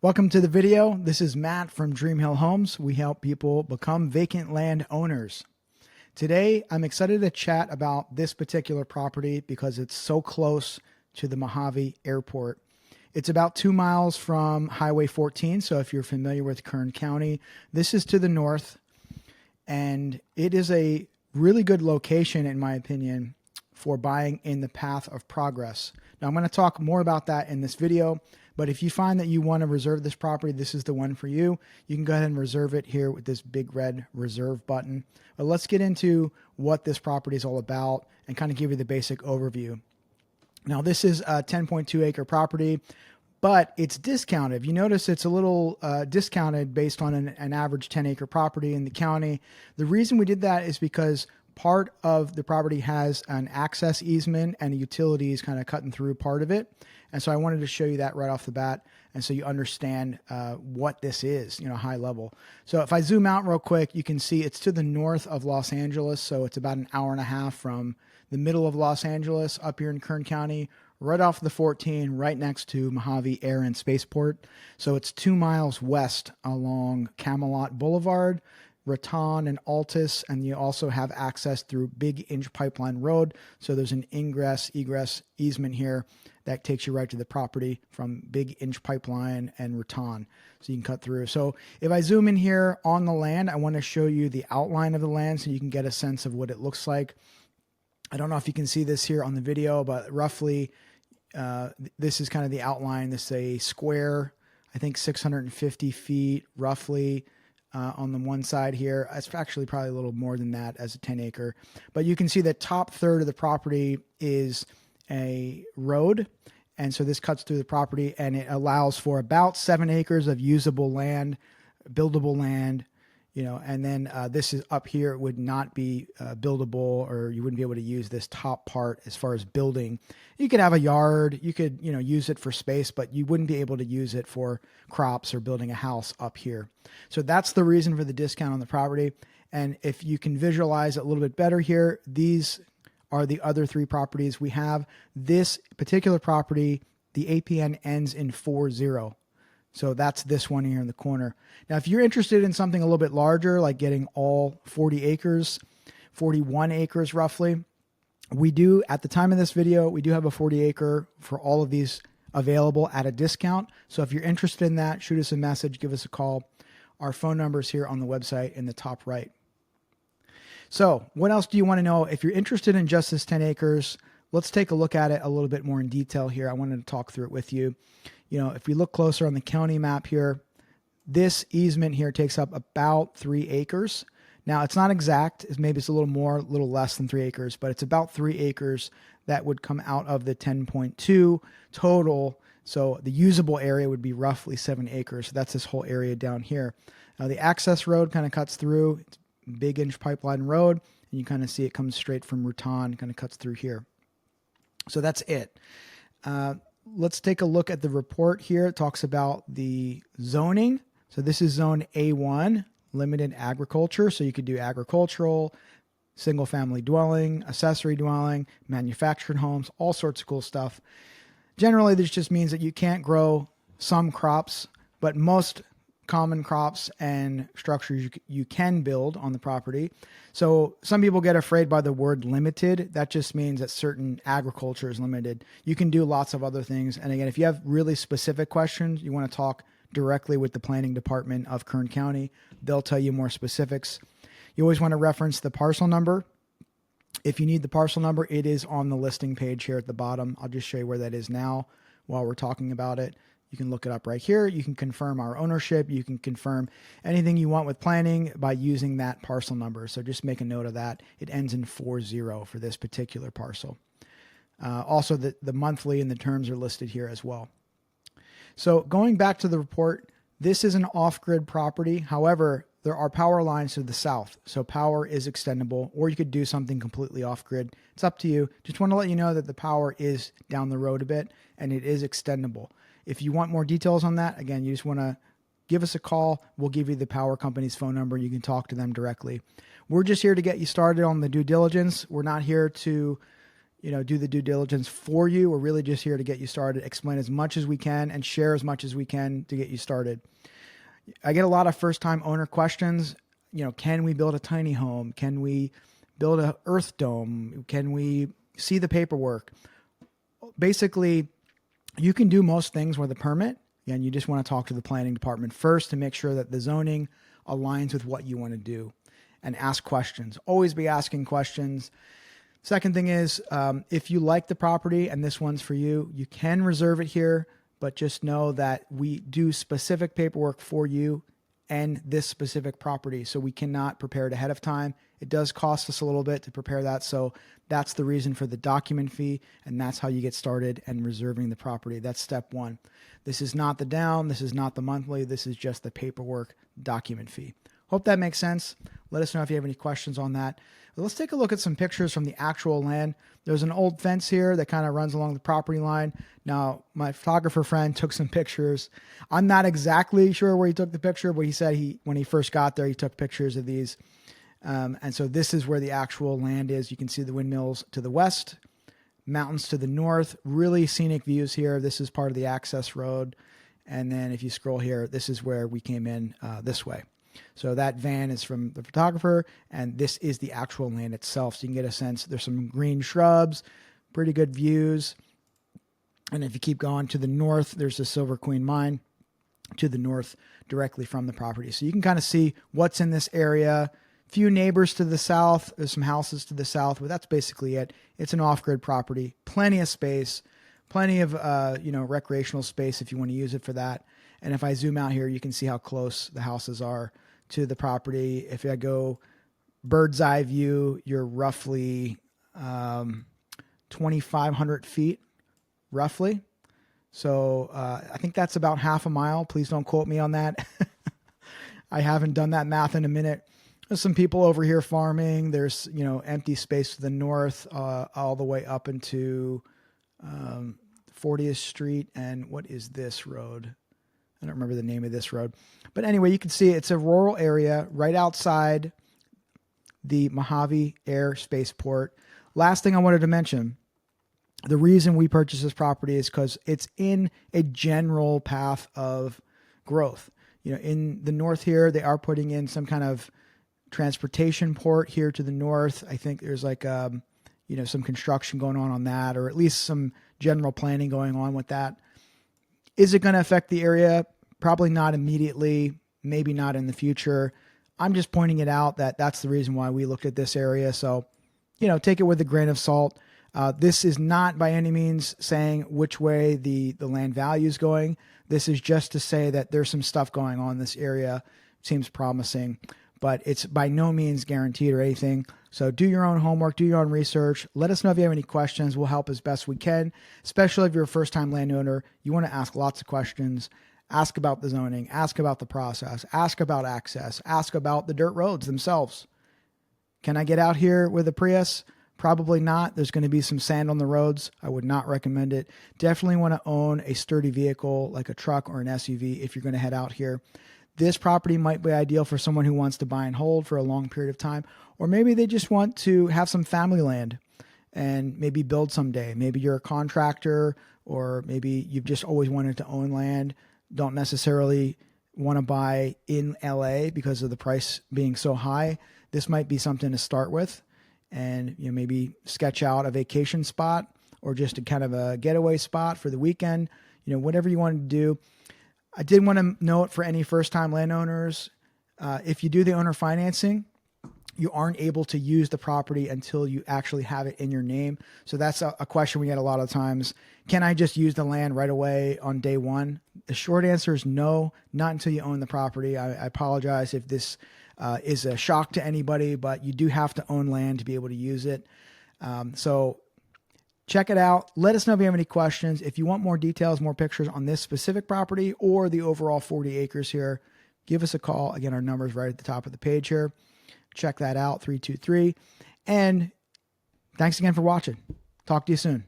Welcome to the video. This is Matt from Dream Hill Homes. We help people become vacant land owners. Today, I'm excited to chat about this particular property because it's so close to the Mojave Airport. It's about 2 miles from Highway 14, so if you're familiar with Kern County, this is to the north, and it is a really good location, in my opinion, for buying in the path of progress. Now, I'm going to talk more about that in this video, but if you find that you want to reserve this property, this is the one for you. You can go ahead and reserve it here with this big red reserve button. But let's get into what this property is all about and kind of give you the basic overview. Now, this is a 10.2 acre property, but it's discounted. If you notice, it's a little discounted based on an average 10 acre property in the county. The reason we did that is because part of the property has an access easement and utilities kind of cutting through part of it. And so I wanted to show you that right off the bat. And so you understand what this is, high level. So if I zoom out real quick, you can see it's to the north of Los Angeles. So it's about an hour and a half from the middle of Los Angeles up here in Kern County, right off the 14, right next to Mojave Air and Spaceport. So it's 2 miles west along Camelot Boulevard, Raton and Altus, and you also have access through Big Inch Pipeline Road. So there's an egress easement here that takes you right to the property from Big Inch Pipeline and Raton. So you can cut through. So if I zoom in here on the land, I want to show you the outline of the land so you can get a sense of what it looks like. I don't know if you can see this here on the video, but roughly this is kind of the outline. This is a square, I think 650 feet roughly. On the one side here. It's actually probably a little more than that as a 10 acre, but you can see the top third of the property is a road. And so this cuts through the property and it allows for about 7 acres of usable land, buildable land, and then this is up here. It would not be buildable, or you wouldn't be able to use this top part as far as building. You could have a yard, you could, use it for space, but you wouldn't be able to use it for crops or building a house up here. So that's the reason for the discount on the property. And if you can visualize it a little bit better here, these are the other 3 properties we have. This particular property, the APN ends in 40. So that's this one here in the corner. Now, if you're interested in something a little bit larger, like getting all 40 acres, 41 acres roughly, we do, at the time of this video, we do have a 40 acre for all of these available at a discount. So if you're interested in that, shoot us a message, give us a call. Our phone number is here on the website in the top right. So what else do you want to know? If you're interested in just this 10 acres, let's take a look at it a little bit more in detail here. I wanted to talk through it with you. If we look closer on the county map here, this easement here takes up about 3 acres. Now, it's not exact. Maybe it's a little more, a little less than 3 acres, but it's about 3 acres that would come out of the 10.2 total. So the usable area would be roughly 7 acres. So that's this whole area down here. Now, the access road kind of cuts through. It's Big Inch Pipeline Road, and you kind of see it comes straight from Raton, kind of cuts through here. So that's it. Let's take a look at the report here. It talks about the zoning. So this is zone A1, limited agriculture. So you could do agricultural, single family dwelling, accessory dwelling, manufactured homes, all sorts of cool stuff. Generally, this just means that you can't grow some crops, but most common crops and structures you can build on the property. So some people get afraid by the word limited. That just means that certain agriculture is limited. You can do lots of other things. And again, if you have really specific questions, you want to talk directly with the planning department of Kern County. They'll tell you more specifics. You always want to reference the parcel number. If you need the parcel number, it is on the listing page here at the bottom. I'll just show you where that is now while we're talking about it. You can look it up right here. You can confirm our ownership. You can confirm anything you want with planning by using that parcel number. So just make a note of that. It ends in 40 for this particular parcel. Also, the monthly and the terms are listed here as well. So going back to the report, this is an off-grid property. However, there are power lines to the south. So power is extendable, or you could do something completely off-grid. It's up to you. Just want to let you know that the power is down the road a bit and it is extendable. If you want more details on that, again, you just want to give us a call. We'll give you the power company's phone number. You can talk to them directly. We're just here to get you started on the due diligence. We're not here to, do the due diligence for you. We're really just here to get you started, explain as much as we can, and share as much as we can to get you started. I get a lot of first-time owner questions. Can we build a tiny home? Can we build a earth dome? Can we see the paperwork? Basically, you can do most things with a permit, and you just want to talk to the planning department first to make sure that the zoning aligns with what you want to do, and ask questions. Always be asking questions. Second thing is, if you like the property and this one's for you, you can reserve it here, but just know that we do specific paperwork for you and this specific property. So we cannot prepare it ahead of time. It does cost us a little bit to prepare that. So that's the reason for the document fee. And that's how you get started and reserving the property. That's step one. This is not the down. This is not the monthly. This is just the paperwork document fee. Hope that makes sense. Let us know if you have any questions on that. Let's take a look at some pictures from the actual land. There's an old fence here that kind of runs along the property line. Now, my photographer friend took some pictures. I'm not exactly sure where he took the picture, but he said when he first got there, he took pictures of these. And so this is where the actual land is. You can see the windmills to the west, mountains to the north, really scenic views here. This is part of the access road. And then if you scroll here, this is where we came in this way. So that van is from the photographer, and this is the actual land itself. So you can get a sense. There's some green shrubs, pretty good views. And if you keep going to the north, there's the Silver Queen mine to the north directly from the property. So you can kind of see what's in this area. Few neighbors to the south. There's some houses to the south, but that's basically it. It's an off-grid property. Plenty of space, plenty of recreational space if you want to use it for that. And if I zoom out here, you can see how close the houses are to the property. If I go bird's eye view, you're roughly 2,500 feet, roughly. So I think that's about half a mile. Please don't quote me on that. I haven't done that math in a minute. There's some people over here farming. There's, empty space to the north, all the way up into 40th Street. And what is this road? I don't remember the name of this road. But anyway, you can see it's a rural area right outside the Mojave Air Spaceport. Last thing I wanted to mention, the reason we purchased this property is because it's in a general path of growth. In the north here, they are putting in some kind of transportation port here to the north. I think there's some construction going on that, or at least some general planning going on with that. Is it going to affect the area? Probably not immediately, maybe not in the future. I'm just pointing it out that that's the reason why we looked at this area. So, take it with a grain of salt. This is not by any means saying which way the land value is going. This is just to say that there's some stuff going on in this area. Seems promising, but it's by no means guaranteed or anything. So do your own homework, do your own research. Let us know if you have any questions. We'll help as best we can, especially if you're a first-time landowner. You want to ask lots of questions. Ask about the zoning, ask about the process, ask about access, ask about the dirt roads themselves. Can I get out here with a Prius? Probably not. There's going to be some sand on the roads. I would not recommend it. Definitely want to own a sturdy vehicle like a truck or an SUV if you're going to head out here. This property might be ideal for someone who wants to buy and hold for a long period of time, or maybe they just want to have some family land and maybe build someday. Maybe you're a contractor, or maybe you've just always wanted to own land, don't necessarily want to buy in LA because of the price being so high. This might be something to start with, and maybe sketch out a vacation spot or just a kind of a getaway spot for the weekend, whatever you want to do. I did want to note for any first-time landowners, if you do the owner financing, you aren't able to use the property until you actually have it in your name. So that's a question we get a lot of times. Can I just use the land right away on day one? The short answer is no, not until you own the property. I apologize if this is a shock to anybody, but you do have to own land to be able to use it. So check it out. Let us know if you have any questions. If you want more details, more pictures on this specific property or the overall 40 acres here, give us a call. Again, our number is right at the top of the page here. Check that out, 323. And thanks again for watching. Talk to you soon.